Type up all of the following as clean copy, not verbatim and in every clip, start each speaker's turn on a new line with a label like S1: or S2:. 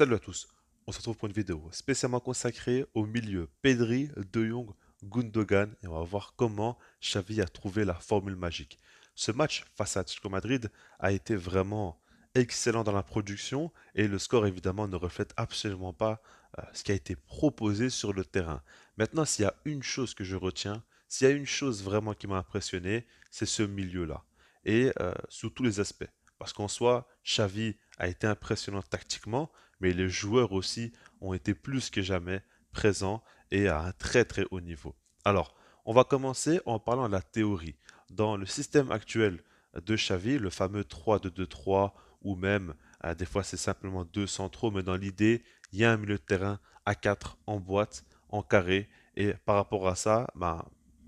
S1: Salut à tous, on se retrouve pour une vidéo spécialement consacrée au milieu Pedri, De Jong, Gundogan et on va voir comment Xavi a trouvé la formule magique. Ce match face à Atlético Madrid a été vraiment excellent dans la production et le score évidemment ne reflète absolument pas ce qui a été proposé sur le terrain. Maintenant, s'il y a une chose que je retiens, s'il y a une chose vraiment qui m'a impressionné, c'est ce milieu-là et sous tous les aspects. Parce qu'en soi, Xavi a été impressionnant tactiquement, mais les joueurs aussi ont été plus que jamais présents et à un très très haut niveau. Alors, on va commencer en parlant de la théorie. Dans le système actuel de Xavi, le fameux 3-2-2-3 ou même des fois c'est simplement deux centraux, mais dans l'idée, il y a un milieu de terrain à 4 en boîte, en carré, et par rapport à ça, ben,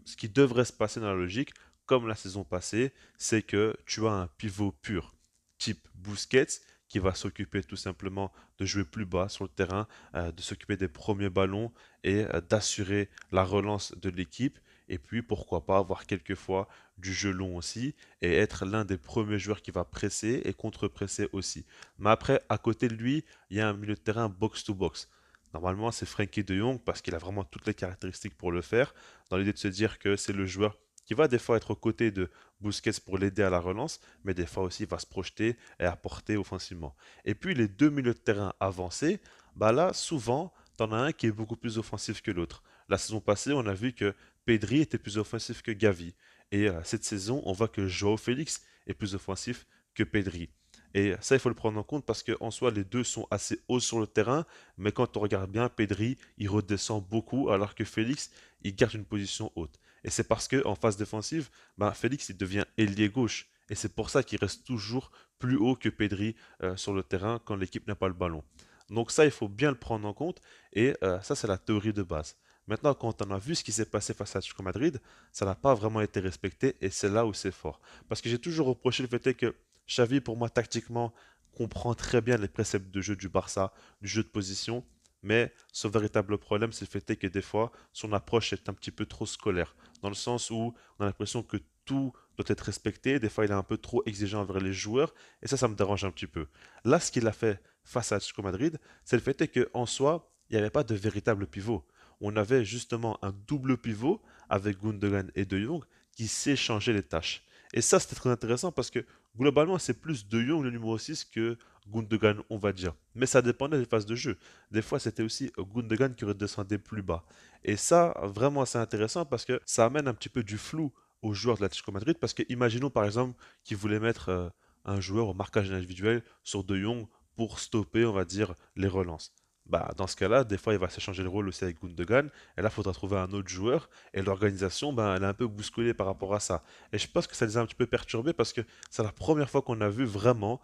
S1: ce qui devrait se passer dans la logique, comme la saison passée, c'est que tu as un pivot pur, type Busquets, qui va s'occuper tout simplement de jouer plus bas sur le terrain, de s'occuper des premiers ballons et d'assurer la relance de l'équipe. Et puis, pourquoi pas avoir quelquefois du jeu long aussi et être l'un des premiers joueurs qui va presser et contre-presser aussi. Mais après, à côté de lui, il y a un milieu de terrain box-to-box. Normalement, c'est Frenkie de Jong parce qu'il a vraiment toutes les caractéristiques pour le faire, dans l'idée de se dire que c'est le joueur qui va des fois être aux côtés de Busquets pour l'aider à la relance, mais des fois aussi il va se projeter et apporter offensivement. Et puis les deux milieux de terrain avancés, bah là, souvent, t'en as un qui est beaucoup plus offensif que l'autre. La saison passée, on a vu que Pedri était plus offensif que Gavi. Et cette saison, on voit que Joao Félix est plus offensif que Pedri. Et ça, il faut le prendre en compte parce qu'en soi, les deux sont assez hauts sur le terrain, mais quand on regarde bien, Pedri, il redescend beaucoup, alors que Félix, il garde une position haute. Et c'est parce qu'en phase défensive, bah, Félix, il devient ailier gauche. Et c'est pour ça qu'il reste toujours plus haut que Pedri sur le terrain quand l'équipe n'a pas le ballon. Donc ça, il faut bien le prendre en compte. Et ça, c'est la théorie de base. Maintenant, quand on a vu ce qui s'est passé face à Atlético Madrid, ça n'a pas vraiment été respecté et c'est là où c'est fort. Parce que j'ai toujours reproché le fait que Xavi, pour moi, tactiquement, comprend très bien les préceptes de jeu du Barça, du jeu de position, mais son véritable problème, c'est le fait que des fois, son approche est un petit peu trop scolaire, dans le sens où on a l'impression que tout doit être respecté, des fois il est un peu trop exigeant envers les joueurs, et ça me dérange un petit peu. Là, ce qu'il a fait face à Atlético Madrid, c'est le fait qu'en soi, il n'y avait pas de véritable pivot. On avait justement un double pivot avec Gundogan et De Jong qui s'échangeaient les tâches. Et ça, c'était très intéressant parce que globalement, c'est plus De Jong le numéro 6 que Gundogan, on va dire. Mais ça dépendait des phases de jeu. Des fois, c'était aussi Gundogan qui redescendait plus bas. Et ça, vraiment, c'est intéressant parce que ça amène un petit peu du flou aux joueurs de l'Atlético Madrid. Parce que imaginons par exemple qu'ils voulaient mettre un joueur au marquage individuel sur De Jong pour stopper, on va dire, les relances. Bah, dans ce cas-là, des fois, il va s'échanger le rôle aussi avec Gundogan. Et là, il faudra trouver un autre joueur. Et l'organisation, ben, elle est un peu bousculée par rapport à ça. Et je pense que ça les a un petit peu perturbés parce que c'est la première fois qu'on a vu vraiment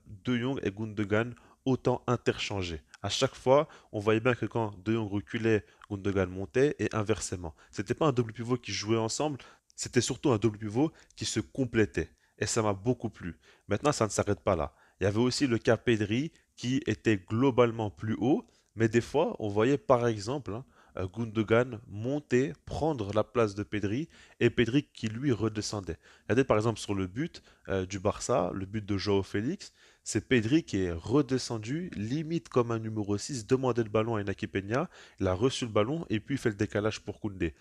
S1: De Jong et Gundogan autant interchangés. À chaque fois, on voyait bien que quand De Jong reculait, Gundogan montait et inversement. C'était pas un double pivot qui jouait ensemble, c'était surtout un double pivot qui se complétait. Et ça m'a beaucoup plu. Maintenant, ça ne s'arrête pas là. Il y avait aussi le cas Pedri qui était globalement plus haut, mais des fois, on voyait par exemple Gundogan monter, prendre la place de Pedri, et Pedri qui lui redescendait. Regardez par exemple sur le but du Barça, le but de Joao Félix, c'est Pedri qui est redescendu, limite comme un numéro 6, demandait le ballon à Inaki Peña, il a reçu le ballon et puis il fait le décalage pour Koundé.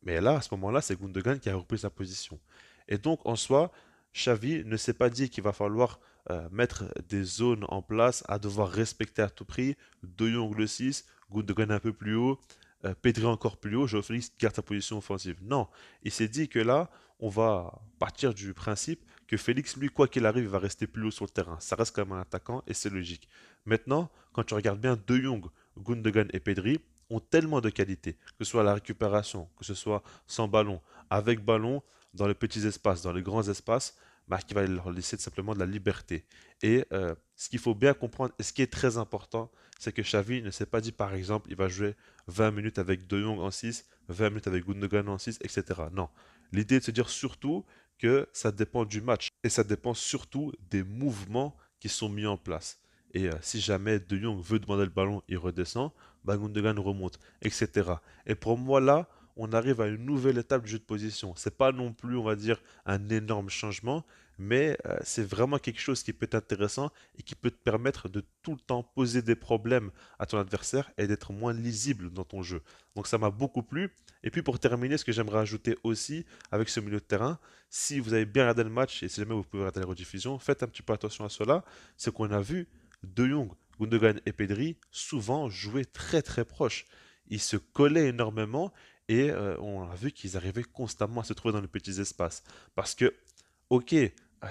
S1: Mais là, à ce moment-là, c'est Gundogan qui a repris sa position. Et donc, en soi, Xavi ne s'est pas dit qu'il va falloir mettre des zones en place à devoir respecter à tout prix. De Jong le 6, Gundogan un peu plus haut, Pedri encore plus haut, Joao Félix garde sa position offensive. Non, il s'est dit que là, on va partir du principe que Félix, lui, quoi qu'il arrive, va rester plus haut sur le terrain. Ça reste quand même un attaquant et c'est logique. Maintenant, quand tu regardes bien De Jong, Gundogan et Pedri, ont tellement de qualités, que ce soit à la récupération, que ce soit sans ballon, avec ballon, dans les petits espaces, dans les grands espaces, bah, qui va leur laisser simplement de la liberté. Et ce qu'il faut bien comprendre, et ce qui est très important, c'est que Xavi ne s'est pas dit, par exemple, il va jouer 20 minutes avec De Jong en 6, 20 minutes avec Gundogan en 6, etc. Non. L'idée est de se dire surtout que ça dépend du match et ça dépend surtout des mouvements qui sont mis en place. Et si jamais De Jong veut demander le ballon, il redescend, bah Gundogan remonte, etc. Et pour moi là, on arrive à une nouvelle étape du jeu de position. C'est pas non plus, on va dire, un énorme changement, mais c'est vraiment quelque chose qui peut être intéressant et qui peut te permettre de tout le temps poser des problèmes à ton adversaire et d'être moins lisible dans ton jeu. Donc ça m'a beaucoup plu. Et puis pour terminer, ce que j'aimerais ajouter aussi avec ce milieu de terrain, si vous avez bien regardé le match et si jamais vous pouvez regarder la rediffusion, faites un petit peu attention à cela. C'est qu'on a vu De Jong, Gundogan et Pedri souvent jouer très très proches. Ils se collaient énormément et on a vu qu'ils arrivaient constamment à se trouver dans les petits espaces. Parce que, ok,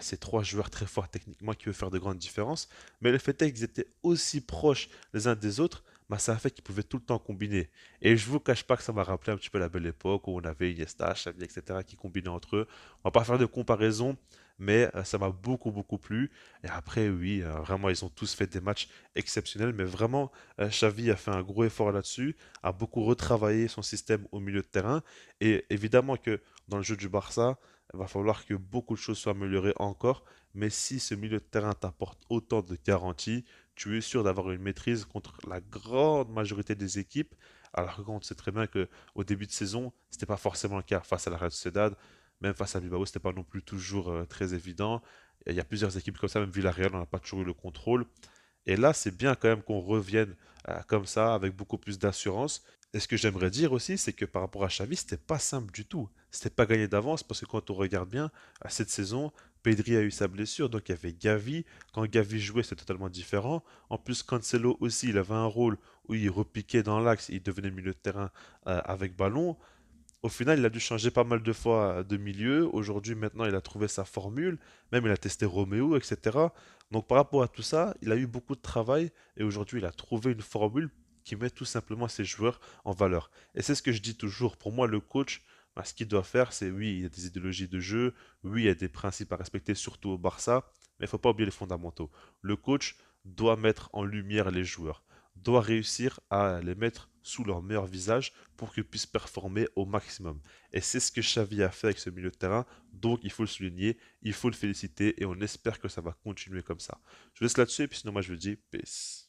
S1: c'est trois joueurs très forts techniquement qui peuvent faire de grandes différences, mais le fait est qu'ils étaient aussi proches les uns des autres, bah, ça a fait qu'ils pouvaient tout le temps combiner. Et je vous cache pas que ça m'a rappelé un petit peu la belle époque où on avait Iniesta, Xavi, etc. qui combinaient entre eux. On va pas faire de comparaison, mais ça m'a beaucoup beaucoup plu. Et après, oui, vraiment, ils ont tous fait des matchs exceptionnels, mais vraiment, Xavi a fait un gros effort là-dessus, a beaucoup retravaillé son système au milieu de terrain. Et évidemment que dans le jeu du Barça, il va falloir que beaucoup de choses soient améliorées encore. Mais si ce milieu de terrain t'apporte autant de garanties, tu es sûr d'avoir une maîtrise contre la grande majorité des équipes. Alors qu'on sait très bien que au début de saison, c'était pas forcément le cas face à la Real Sociedad, même face à Bilbao, c'était pas non plus toujours très évident. Il y a plusieurs équipes comme ça, même Villarreal, on n'a pas toujours eu le contrôle. Et là, c'est bien quand même qu'on revienne comme ça, avec beaucoup plus d'assurance. Et ce que j'aimerais dire aussi, c'est que par rapport à Xavi, c'était pas simple du tout. C'était pas gagné d'avance parce que quand on regarde bien, à cette saison, Pedri a eu sa blessure, donc il y avait Gavi. Quand Gavi jouait, c'était totalement différent. En plus, Cancelo aussi, il avait un rôle où il repiquait dans l'axe, il devenait milieu de terrain avec ballon. Au final, il a dû changer pas mal de fois de milieu. Aujourd'hui, maintenant, il a trouvé sa formule. Même, il a testé Roméo, etc. Donc, par rapport à tout ça, il a eu beaucoup de travail et aujourd'hui, il a trouvé une formule qui met tout simplement ses joueurs en valeur. Et c'est ce que je dis toujours. Pour moi, le coach, bah, ce qu'il doit faire, c'est oui, il y a des idéologies de jeu, oui, il y a des principes à respecter, surtout au Barça, mais il ne faut pas oublier les fondamentaux. Le coach doit mettre en lumière les joueurs, doit réussir à les mettre sous leur meilleur visage pour qu'ils puissent performer au maximum. Et c'est ce que Xavi a fait avec ce milieu de terrain, donc il faut le souligner, il faut le féliciter et on espère que ça va continuer comme ça. Je vous laisse là-dessus et puis sinon moi je vous dis peace.